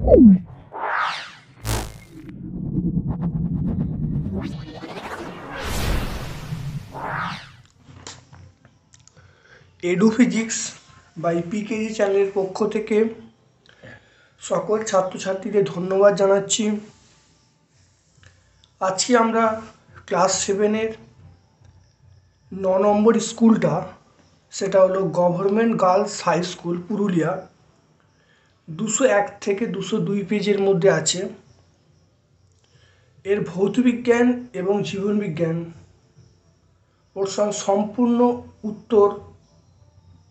Edu physics by PKG চ্যানেলের পক্ষ থেকে সকল ছাত্রছাত্রীদের ধন্যবাদ জানাচ্ছি। আজকে আমরা ক্লাস 7-এর 9 নম্বর স্কুলটা, সেটা হলো government girls high school Purulia, 201 থেকে 202 পেজের মধ্যে আছে। এর ভৌতবিজ্ঞান এবং জীবনবিজ্ঞান পোর্শন সম্পূর্ণ উত্তর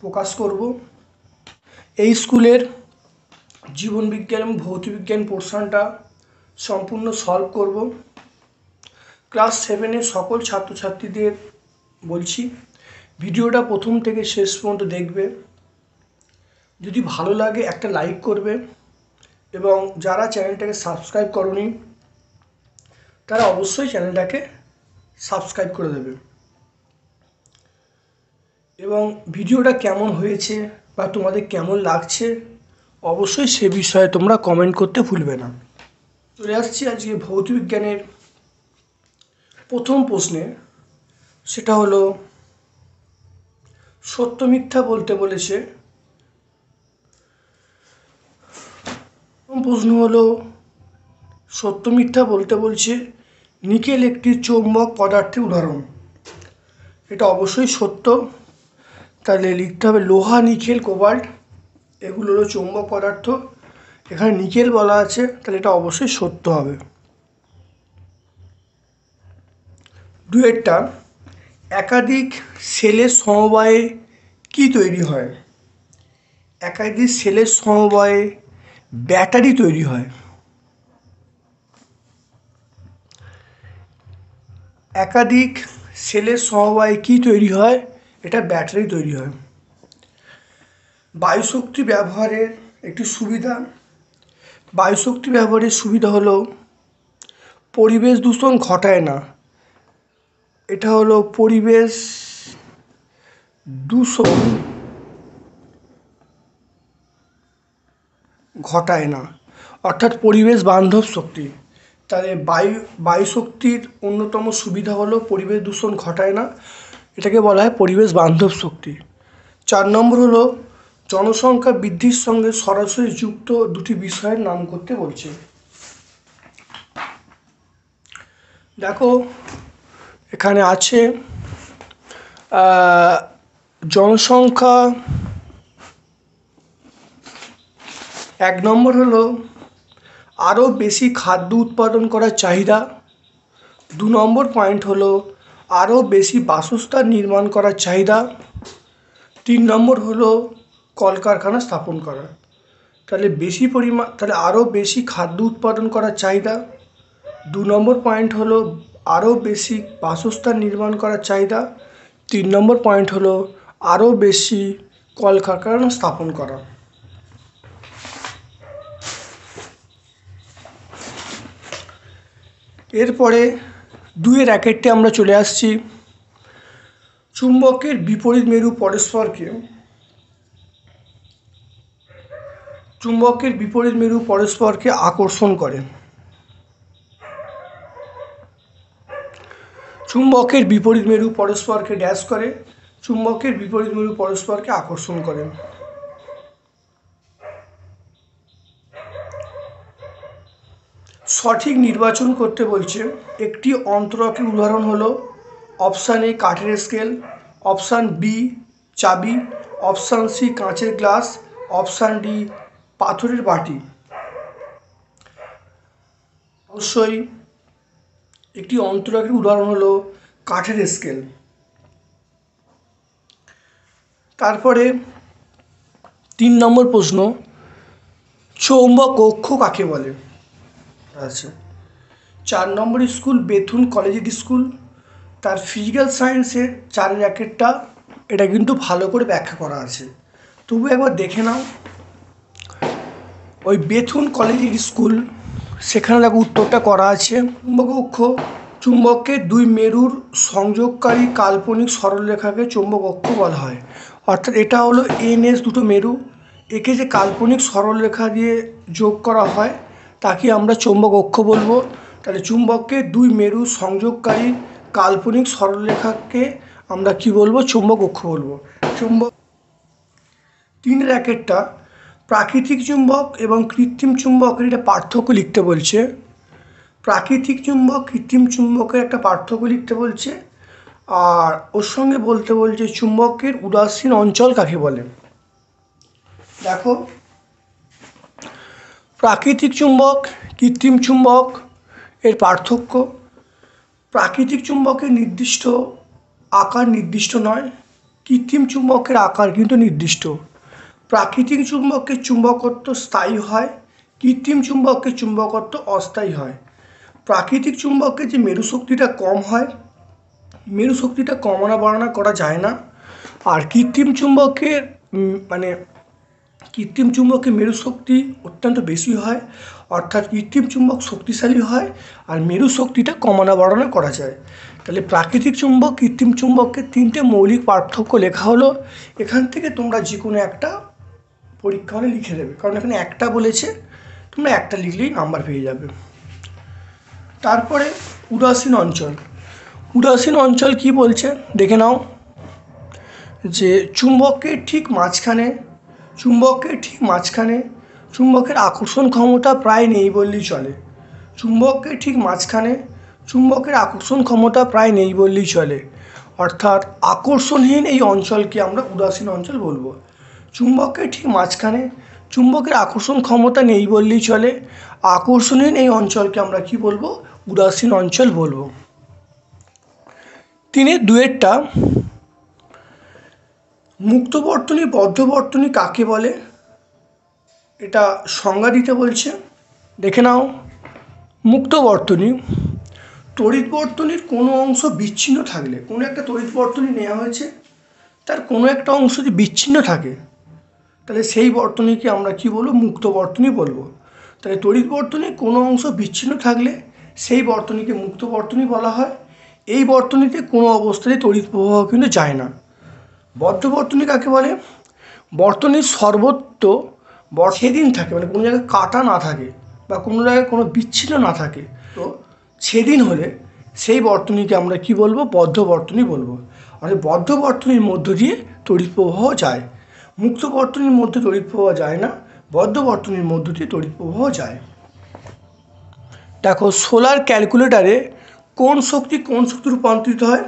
প্রকাশ করব। এই স্কুলের জীবনবিজ্ঞান এবং ভৌতবিজ্ঞান পোর্শনটা সম্পূর্ণ সলভ করব। ক্লাস 7-এর সকল ছাত্রছাত্রীদের বলছি, ভিডিওটা প্রথম থেকে শেষ পর্যন্ত দেখবে। যদি ভালো লাগে একটা লাইক করবে, এবং যারা চ্যানেলটাকে সাবস্ক্রাইব করনি তারা অবশ্যই চ্যানেলটাকে সাবস্ক্রাইব করে দেবে। এবং ভিডিওটা কেমন হয়েছে বা তোমাদের কেমন লাগছে অবশ্যই সে বিষয়ে তোমরা কমেন্ট করতে ভুলবে না। চলে আসছি আজকে ভৌতবিজ্ঞানের প্রথম প্রশ্নে। সেটা হলো সত্য মিথ্যা বলতে বলেছে। প্রথম প্রশ্ন হলো সত্য মিথ্যা বলতে বলছে নিকেল একটি চৌম্বক পদার্থের উদাহরণ। এটা অবশ্যই সত্য। তাহলে লিখতে হবে লোহা, নিকেল, কোবাল্ট এগুলো হলো চৌম্বক পদার্থ। এখানে নিকেল বলা আছে, তাহলে এটা অবশ্যই সত্য হবে। দুয়েরটা, একাধিক সেলের সমবায়ে কি তৈরি হয়? একাধিক সেলের সমবায়ে ব্যাটারি তৈরি হয়। একাধিক সেলের সমবায়ে কি তৈরি হয়? এটা ব্যাটারি তৈরি হয়। বায়ুশক্তি ব্যবহারের একটি সুবিধা। বায়ুশক্তি ব্যবহারের সুবিধা হলো পরিবেশ দূষণ ঘটায় না। এটা হলো পরিবেশ দূষণ ঘটায় না, অর্থাৎ পরিবেশ বান্ধব শক্তি। তাহলে বায়ুশক্তির অন্যতম সুবিধা হলো পরিবেশ দূষণ ঘটায় না, এটাকে বলা হয় পরিবেশ বান্ধব শক্তি। 4 নম্বর হলো জনসংখ্যা বৃদ্ধির সঙ্গে সরাসরি যুক্ত দুটি বিষয়ের নাম করতে বলছে। দেখো এখানে আছে জনসংখ্যা। 1 নম্বর হলো আরও বেশি খাদ্য উৎপাদন করার চাহিদা। 2 নম্বর পয়েন্ট হলো আরও বেশি বাসস্থান নির্মাণ করার চাহিদা। 3 নম্বর হলো কলকারখানা স্থাপন করা। তাহলে আরও বেশি খাদ্য উৎপাদন করার চাহিদা। 2 নম্বর পয়েন্ট হলো আরও বেশি বাসস্থান নির্মাণ করার চাহিদা। 3 নম্বর পয়েন্ট হলো আরও বেশি কলকারখানা স্থাপন করা। এরপরে 2-এর একেরটে আমরা চলে আসছি। চুম্বকের বিপরীত মেরু পরস্পরকে আকর্ষণ করে। চুম্বকের বিপরীত মেরু পরস্পরকে ড্যাশ করে। চুম্বকের বিপরীত মেরু পরস্পরকে আকর্ষণ করে। সঠিক নির্বাচন করতে বলছে। একটি অন্তরকের উদাহরণ হলো অপশান এ কাঠের স্কেল, অপশান বি চাবি, অপশান সি কাঁচের গ্লাস, অপশান ডি পাথরের বাটি। অবশ্যই একটি অন্তরকের উদাহরণ হলো কাঠের স্কেল। তারপরে 3 নম্বর প্রশ্ন, চৌম্বক অক্ষ কাকে বলে? আচ্ছা, 4 নম্বর স্কুল বেথুন কলেজিয়েট স্কুল, তার ফিজিক্যাল সায়েন্সের 4-এর একেরটা এটা কিন্তু ভালো করে ব্যাখ্যা করা আছে, তবু একবার দেখে নাও। ওই বেথুন কলেজিয়েট স্কুল, সেখানে দেখো উত্তরটা করা আছে। চুম্বক অক্ষ, চুম্বকের 2 মেরুর সংযোগকারী কাল্পনিক সরলরেখাকে চৌম্বক অক্ষ বলা হয়। অর্থাৎ এটা হলো NS দুটো মেরু, একে যে কাল্পনিক সরলরেখা দিয়ে যোগ করা হয় তাকে আমরা চৌম্বক অক্ষ বলবো। তাহলে চুম্বককে দুই মেরু সংযোগকারী কাল্পনিক সরলরেখাকে আমরা কি বলবো? চৌম্বক অক্ষ বলবো। চুম্বক 3 র্যাকেটটা প্রাকৃতিক চুম্বক এবং কৃত্রিম চুম্বকের একটা পার্থক্য লিখতে বলছে। প্রাকৃতিক চুম্বক কৃত্রিম চুম্বকের একটা পার্থক্য লিখতে বলছে, আর ওর সঙ্গে বলতে বলছে চুম্বকের উদাসীন অঞ্চল কাকে বলে। দেখো, প্রাকৃতিক চুম্বক কৃত্রিম চুম্বক এর পার্থক্য। প্রাকৃতিক চুম্বকের নির্দিষ্ট আকার নির্দিষ্ট নয়, কৃত্রিম চুম্বকের আকার কিন্তু নির্দিষ্ট। প্রাকৃতিক চুম্বকের চুম্বকত্ব স্থায়ী হয়, কৃত্রিম চুম্বকের চুম্বকত্ব অস্থায়ী হয়। প্রাকৃতিক চুম্বকের যে মেরু শক্তিটা কম হয়, মেরু শক্তিটা কমানো বাড়ানো করা যায় না। আর কৃত্রিম চুম্বকের কৃত্রিম চুম্বকের মেরু শক্তি অত্যন্ত বেশি হয়, অর্থাৎ কৃত্রিম চুম্বক শক্তিশালী হয় আর মেরু শক্তিটা কমানো বাড়ানো করা যায়। তাহলে প্রাকৃতিক চুম্বক কৃত্রিম চুম্বকের 3টে মৌলিক পার্থক্য লেখা হলো। এখান থেকে তোমরা যে কোনো একটা পরীক্ষা হলে লিখে দেবে, কারণ এখানে একটা বলেছে, তোমরা একটা লিখলেই নাম্বার পেয়ে যাবে। তারপরে উদাসীন অঞ্চল। উদাসীন অঞ্চল কি বলছে দেখে নাও, যে চুম্বকের ঠিক মাঝখানে চুম্বকের আকর্ষণ ক্ষমতা প্রায় নেই বললেই চলে। চুম্বকের ঠিক মাঝখানে চুম্বকের আকর্ষণ ক্ষমতা প্রায় নেই বললেই চলে, অর্থাৎ আকর্ষণহীন এই অঞ্চলকে আমরা উদাসীন অঞ্চল বলবো। চুম্বকের ঠিক মাঝখানে চুম্বকের আকর্ষণ ক্ষমতা নেই বললেই চলে, আকর্ষণহীন এই অঞ্চলকে আমরা কি বলবো? উদাসীন অঞ্চল বলবো। 3-2টা মুক্তবর্তনী বদ্ধবর্তনী কাকে বলে এটা সংজ্ঞা দিতে বলছে, দেখে নাও। মুক্তবর্তনী, তড়িৎ বর্তনীর কোনো অংশ বিচ্ছিন্ন থাকলে, কোনো একটা তড়িৎ বর্তনী নেওয়া হয়েছে, তার কোনো একটা অংশ যদি বিচ্ছিন্ন থাকে তাহলে সেই বর্তনীকে আমরা কি বলবো? মুক্ত বর্তনী বলবো। তাহলে তড়িৎ বর্তনীর কোনো অংশ বিচ্ছিন্ন থাকলে সেই বর্তনীকে মুক্ত বর্তনী বলা হয়। এই বর্তনীতে কোনো অবস্থায় তড়িৎ প্রবাহ কিন্তু যায় না। বদ্ধ বর্তনী কাকে বলে? বর্তনীর সর্বত্র সেদিন থাকে, কোনো জায়গায় কাটা না থাকে বা কোনো জায়গায় কোনো বিচ্ছিন্ন না থাকে, তো সেদিন হলে সেই বর্তনীকে আমরা কি বলবো? বদ্ধ বর্তনী বলবো। আর বদ্ধ বর্তনীর মধ্য দিয়ে তড়িৎ প্রবাহ যায়, মুক্ত বর্তনীর মধ্যে তড়িৎ প্রবাহ যায় না, বদ্ধ বর্তনীর মধ্য দিয়ে তড়িৎ প্রবাহ যায়। দেখো, সোলার ক্যালকুলেটরে কোন শক্তি রূপান্তরিত হয়?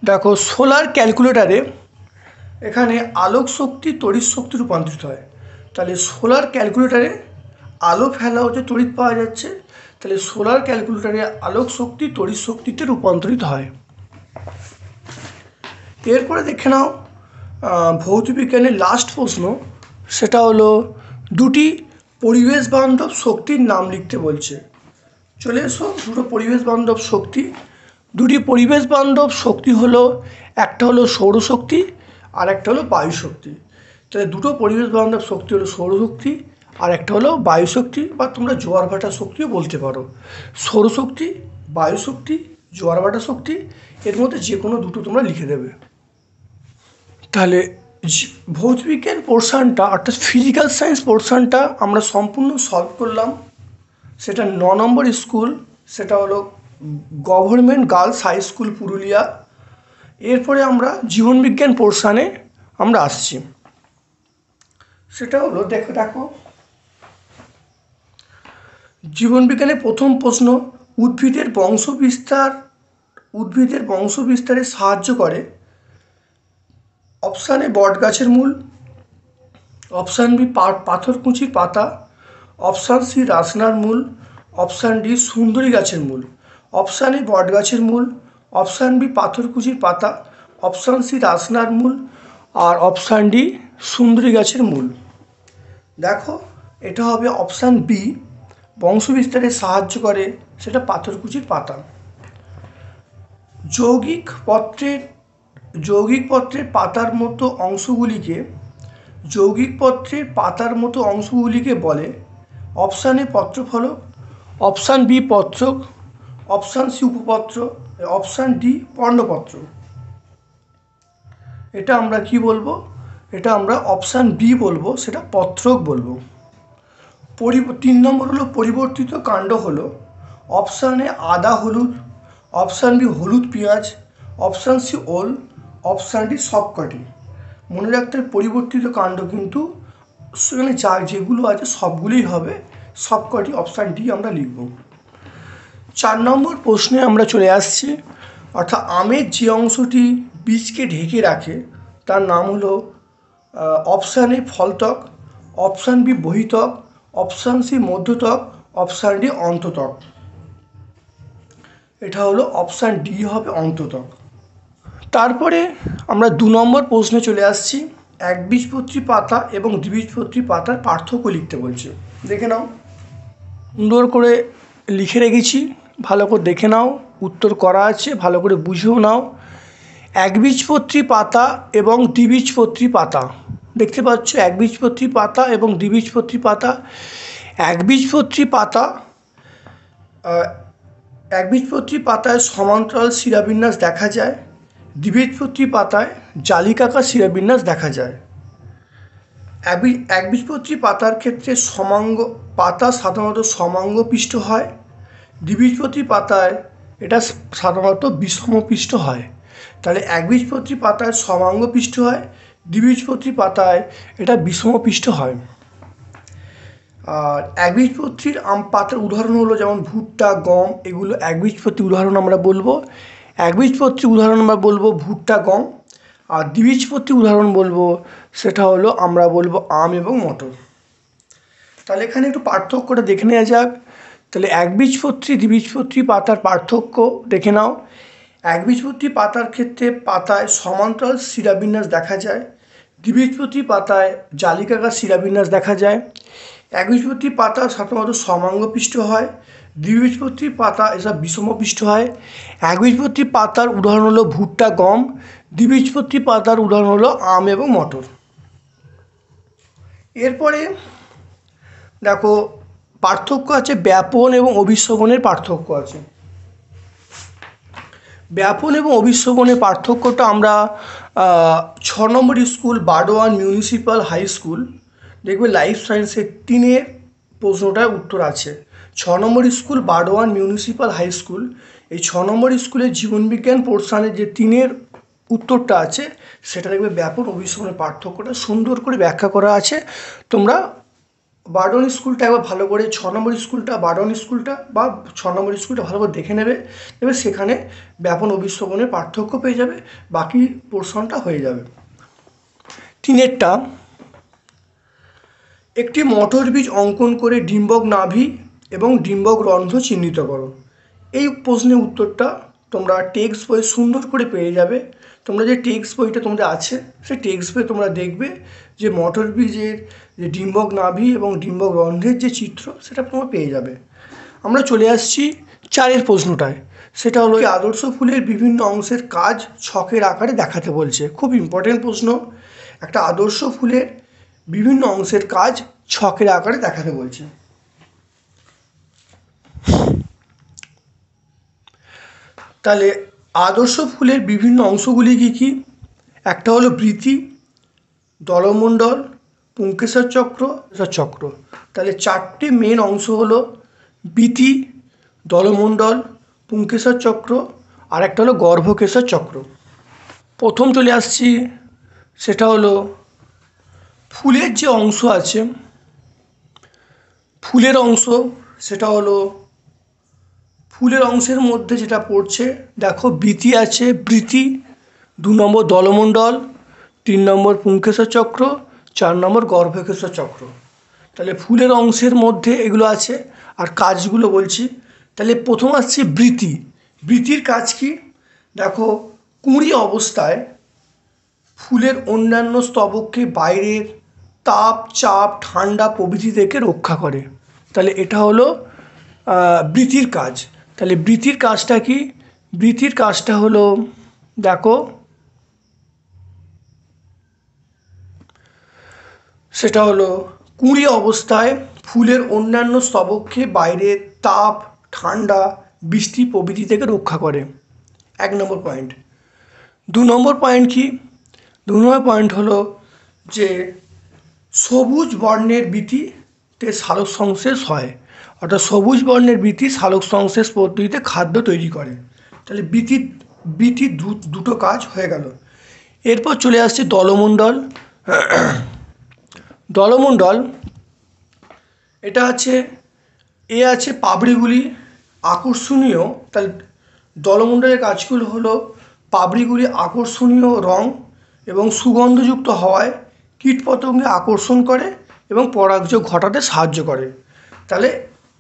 দেখো, সোলার ক্যালকুলেটরে এখানে আলোক শক্তি তড়িৎ শক্তি রূপান্তরিত হয়। তাহলে সোলার ক্যালকুলেটরে আলো ফেলা হচ্ছে, তড়িৎ পাওয়া যাচ্ছে, তাহলে সোলার ক্যালকুলেটরে আলোক শক্তি তড়িৎ শক্তিতে রূপান্তরিত হয়। এরপরে দেখে নাও ভৌতবিজ্ঞানের লাস্ট প্রশ্ন, সেটা হলো দুটি পরিবেশ বান্ধব শক্তির নাম লিখতে বলছে। চলে এসো, দুটো পরিবেশ বান্ধব শক্তি। দুটি পরিবেশ বান্ধব শক্তি হলো, একটা হলো সৌরশক্তি আর একটা হলো বায়ুশক্তি। তাহলে দুটো পরিবেশ বান্ধব শক্তি হলো সৌরশক্তি আর একটা হলো বায়ুশক্তি, বা তোমরা জোয়ার ভাটা শক্তিও বলতে পারো। সৌরশক্তি, বায়ুশক্তি, জোয়ার ভাটা শক্তি, এর মধ্যে যে কোনো দুটো তোমরা লিখে দেবে। তাহলে ভৌতবিজ্ঞান পোর্শনটা, অর্থাৎ ফিজিক্যাল সায়েন্স পোর্শনটা আমরা সম্পূর্ণ সলভ করলাম। সেটা 9 নম্বর স্কুল, সেটা হলো government girls high school Purulia. এরপরে আমরা জীবনবিজ্ঞান পোর্শনে আমরা আসছি, সেটা হলো দেখো জীবনবিজ্ঞানের প্রথম প্রশ্ন, উদ্ভিদের বংশবিস্তারে সাহায্য করে। অপশান এ বট গাছের মূল, অপশান বি পাথরকুচির পাতা, অপশান সি রাসনার মূল, অপশান ডি সুন্দরী গাছের মূল। অপশান এ বট গাছের মূল, অপশান বি পাথরকুচির পাতা, অপশান সি রাসনার মূল, আর অপশান ডি সুন্দরী গাছের মূল। দেখো, এটা হবে অপশান বি, বংশবিস্তারে সাহায্য করে, সেটা পাথরকুচির পাতা। যৌগিক পত্রের পাতার মতো অংশগুলিকে বলে অপশান এ পত্রফলক, অপশান বি পত্রক, অপশান সি উপপত্র, অপশান ডি পর্ণপত্র। এটা আমরা কি বলবো? এটা আমরা অপশান বি বলবো, সেটা পত্রক বলবো। 3 নম্বর হলো পরিবর্তিত কাণ্ড হলো অপশান এ আদা হলুদ, অপশান বি হলুদ পেঁয়াজ, অপশান সি ওল, অপশান ডি সবকটি। মনে রাখতে হবে পরিবর্তিত কাণ্ড কিন্তু সেখানে যা যেগুলো আছে সবগুলোই হবে সবকটি, অপশান ডি আমরা লিখব। 4 নম্বর প্রশ্নে আমরা চলে আসছি, অর্থাৎ আমের যে অংশটি বীজকে ঢেকে রাখে তার নাম হলো অপশান এ ফলত্বক, অপশান বি বহিত্বক, অপশান সি মধ্যত্বক, অপশান ডি অন্তত্বক। এটা হলো অপশান ডি হবে অন্তত্বক। তারপরে আমরা 2 নম্বর প্রশ্নে চলে আসছি, একবীজপত্রী পাতা এবং দ্বিবীজপত্রী পাতার পার্থক্য লিখতে বলছে। দেখে নাও, সুন্দর করে লিখে রেখেছি, ভালো করে দেখে নাও, উত্তর করা আছে, ভালো করে বুঝেও নাও। একবীজপত্রী পাতা এবং দ্বিবীজপত্রী পাতা দেখতে পাচ্ছ, একবীজপত্রী পাতা এবং দ্বিবীজপত্রী পাতা। একবীজপত্রী পাতা, একবীজপত্রী পাতায় সমান্তরাল শিরাবিন্যাস দেখা যায়, দ্বিবীজপত্রী পাতায় জালিকাকার শিরাবিন্যাস দেখা যায়। একবীজপত্রী পাতার ক্ষেত্রে পাতা সাধারণত সমাঙ্গপিষ্ট হয়, দ্বিবীজপত্রী পাতায় এটা সাধারণত বিষমপিষ্ট হয়। তাহলে একবীজপত্রী পাতায় সমাঙ্গপিষ্ট হয়, দ্বিবীজপত্রী পাতায় এটা বিষমপিষ্ট হয়। আর একবীজপত্রীর পাতার উদাহরণ হলো যেমন ভুট্টা, গম, এগুলো একবীজপত্রী উদাহরণ আমরা বলবো। একবীজপত্রী উদাহরণ আমরা বলবো ভুট্টা, গম। আর দ্বিবীজপত্রী উদাহরণ বলবো, সেটা হলো আমরা বলবো আম এবং মটর। তাহলে এখানে একটু পার্থক্যটা দেখে নেওয়া যাক। তাহলে একবীজপত্রী দ্বিবীজপত্রী পাতার পার্থক্য দেখে নাও। একবীজপত্রী পাতার ক্ষেত্রে পাতায় সমান্তরাল শিরাবিন্যাস দেখা যায়, দ্বিবীজপত্রী পাতায় জালিকাকার শিরাবিন্যাস দেখা যায়। একবীজপত্রী পাতা সাধারণত সমাঙ্গপিষ্ট হয়, দ্বিবীজপত্রী পাতা এসব বিষমপিষ্ট হয়। একবীজপত্রী পাতার উদাহরণ হলো ভুট্টা, গম, দ্বিবীজপত্রী পাতার উদাহরণ হলো আম এবং মটর। এরপরে দেখো পার্থক্য আছে, ব্যাপন এবং অভিশ্রবণের পার্থক্য আছে। ব্যাপন এবং অভিশ্রবণের পার্থক্যটা আমরা 6 নম্বর school Burdwan municipal high school, দেখবে লাইফ সায়েন্সের 3-এর প্রশ্নটার উত্তর আছে। 6 নম্বর school Burdwan municipal high school, এই 6 নম্বর স্কুলের জীবনবিজ্ঞান পোর্শনের যে 3-এর উত্তরটা আছে সেটা দেখবে ব্যাপন অভিশ্রবণের পার্থক্যটা সুন্দর করে ব্যাখ্যা করা আছে। তোমরা বারডন স্কুলটা একবার ভালো করে 6 নম্বর স্কুলটা, বারডন স্কুলটা বা 6 নম্বর স্কুলটা ভালো করে দেখে নেবে, এবার সেখানে ব্যাপন অভিশ্রবণের পার্থক্য পেয়ে যাবে, বাকি পোর্শনটা হয়ে যাবে। 3-এরটা, একটি মটর বীজ অঙ্কন করে ডিম্বক নাভি এবং ডিম্বক রন্ধ্র চিহ্নিত করো। এই প্রশ্নের উত্তরটা তোমরা টেক্সট বই সুন্দর করে পেয়ে যাবে। তোমরা যে টেক্সট বইটা তোমাদের আছে সেই টেক্সট বই তোমরা দেখবে যে মটর বীজের যে ডিম্বক নাভি এবং ডিম্বক রন্ধ্রের যে চিত্র সেটা তোমরা পেয়ে যাবে। আমরা চলে আসছি 4-এর প্রশ্নটায়, সেটা হলো আদর্শ ফুলের বিভিন্ন অংশের কাজ ছকের আকারে দেখাতে বলছে। খুব ইম্পর্টেন্ট প্রশ্ন, একটা আদর্শ ফুলের বিভিন্ন অংশের কাজ ছকের আকারে দেখাতে বলছে। তাহলে আদর্শ ফুলের বিভিন্ন অংশগুলি কী কী? একটা হলো বৃতি, দলমণ্ডল, পুংকেশর চক্র, চক্র। তাহলে 4টে মেন অংশ হলো বৃতি, দলমণ্ডল, পুংকেশর চক্র, আর একটা হলো গর্ভকেশর চক্র। প্রথম চলে আসছি, সেটা হলো ফুলের যে অংশ আছে, ফুলের অংশ, সেটা হলো ফুলের অংশের মধ্যে যেটা পড়ছে দেখো, বৃতি আছে, বৃতি, 2 নম্বর দলমণ্ডল, 3 নম্বর পুংকেশর চক্র, 4 নম্বর গর্ভকেশর চক্র। তাহলে ফুলের অংশের মধ্যে এগুলো আছে। আর কাজগুলো বলছি, তাহলে প্রথম আসছে বৃতি। বৃতির কাজ কি? দেখো, কুঁড়ি অবস্থায় ফুলের অন্যান্য স্তবককে বাইরের তাপ, চাপ, ঠান্ডা প্রভৃতি থেকে রক্ষা করে। তাহলে এটা হলো বৃতির কাজ। তাহলে বৃতির কাজটা কি? বৃতির কাজটা হলো, দেখো, সেটা হলো কুঁড়ি অবস্থায় ফুলের অন্যান্য স্তবককে বাইরের তাপ, ঠান্ডা, বৃষ্টি প্রভৃতি থেকে রক্ষা করে। 1 নম্বর পয়েন্ট। 2 নম্বর পয়েন্ট কি? 2 নম্বর পয়েন্ট হলো যে সবুজ বর্ণের বীতিতে সালোক সংশ্লেষ হয়, অর্থাৎ সবুজ বর্ণের বীতি সালোক সংশ্লেষ পদ্ধতিতে খাদ্য তৈরি করে। তাহলে বীতি দুটো কাজ হয়ে গেল। এরপর চলে আসছে দলমণ্ডল। দলমণ্ডল এটা আছে আছে পাপড়িগুলি আকর্ষণীয়। তাহলে দলমণ্ডলের কাজগুলো হলো পাপড়িগুলি আকর্ষণীয় রং এবং সুগন্ধযুক্ত হওয়ায় কীটপতঙ্গে আকর্ষণ করে এবং পরাগযোগ ঘটাতে সাহায্য করে। তাহলে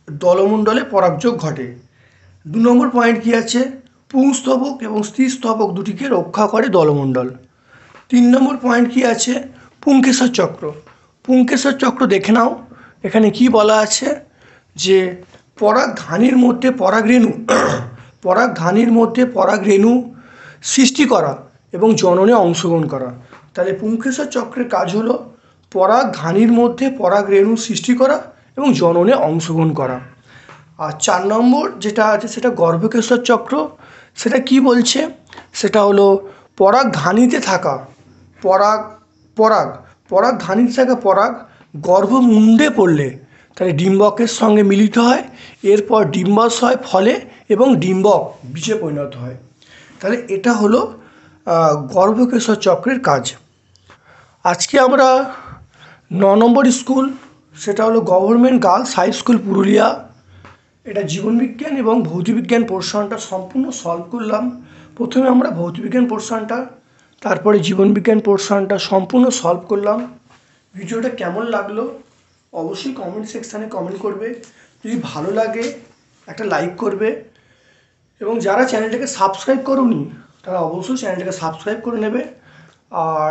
দলমণ্ডলে পরাগযোগ ঘটে। 2 নম্বর পয়েন্ট কী আছে, পুংস্তবক এবং স্ত্রীস্তবক দুটিকে রক্ষা করে দলমণ্ডল। 3 নম্বর পয়েন্ট কী আছে, পুংকেশর চক্র। পুংকেশর চক্র দেখে নাও, এখানে কি বলা আছে যে পরাগধানীর মধ্যে পরাগরেণু সৃষ্টি করা এবং জননে অংশগ্রহণ করা। তাহলে পুংকেশর চক্রের কাজ হলো পরাগধানীর মধ্যে পরাগরেণু সৃষ্টি করা এবং জননে অংশগ্রহণ করা। আর 4 নম্বর যেটা আছে সেটা গর্ভকেশর চক্র। সেটা কি বলছে, সেটা হলো পরাগধানীতে থাকা পরাগ গর্ভমুণ্ডে পড়লে তাহলে ডিম্বকের সঙ্গে মিলিত হয়, এরপর ডিম্বাশয় ফলে এবং ডিম্বক বীজে পরিণত হয়। তাহলে এটা হলো গর্ভকেশর চক্রের কাজ। আজকে আমরা 9 নম্বর স্কুল, সেটা হলো government girls high school Purulia, এটা জীবনবিজ্ঞান এবং ভৌতবিজ্ঞান পোর্শনটা সম্পূর্ণ সলভ করলাম। প্রথমে আমরা ভৌতবিজ্ঞান পোর্শনটা, তারপরে জীবনবিজ্ঞান পোর্শনটা সম্পূর্ণ সলভ করলাম। ভিডিওটা কেমন লাগলো অবশ্যই কমেন্ট সেকশানে কমেন্ট করবে। যদি ভালো লাগে একটা লাইক করবে, এবং যারা চ্যানেলটাকে সাবস্ক্রাইব করোনি তারা অবশ্যই চ্যানেলটাকে সাবস্ক্রাইব করে নেবে। আর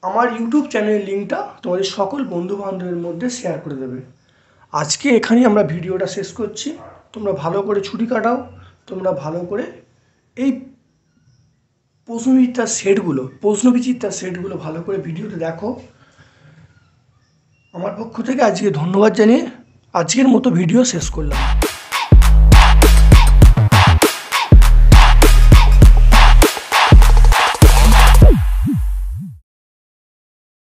আমার ইউটিউব চ্যানেলের লিঙ্কটা তোমাদের সকল বন্ধুবান্ধবের মধ্যে শেয়ার করে দেবে। আজকে এখানেই আমরা ভিডিওটা শেষ করছি। তোমরা ভালো করে ছুটি কাটাও, তোমরা ভালো করে এই প্রশ্নবিচিত্রার সেটগুলো ভালো করে ভিডিওতে দেখো। আমার পক্ষ থেকে আজকে ধন্যবাদ জানিয়ে আজকের মতো ভিডিও শেষ করলাম।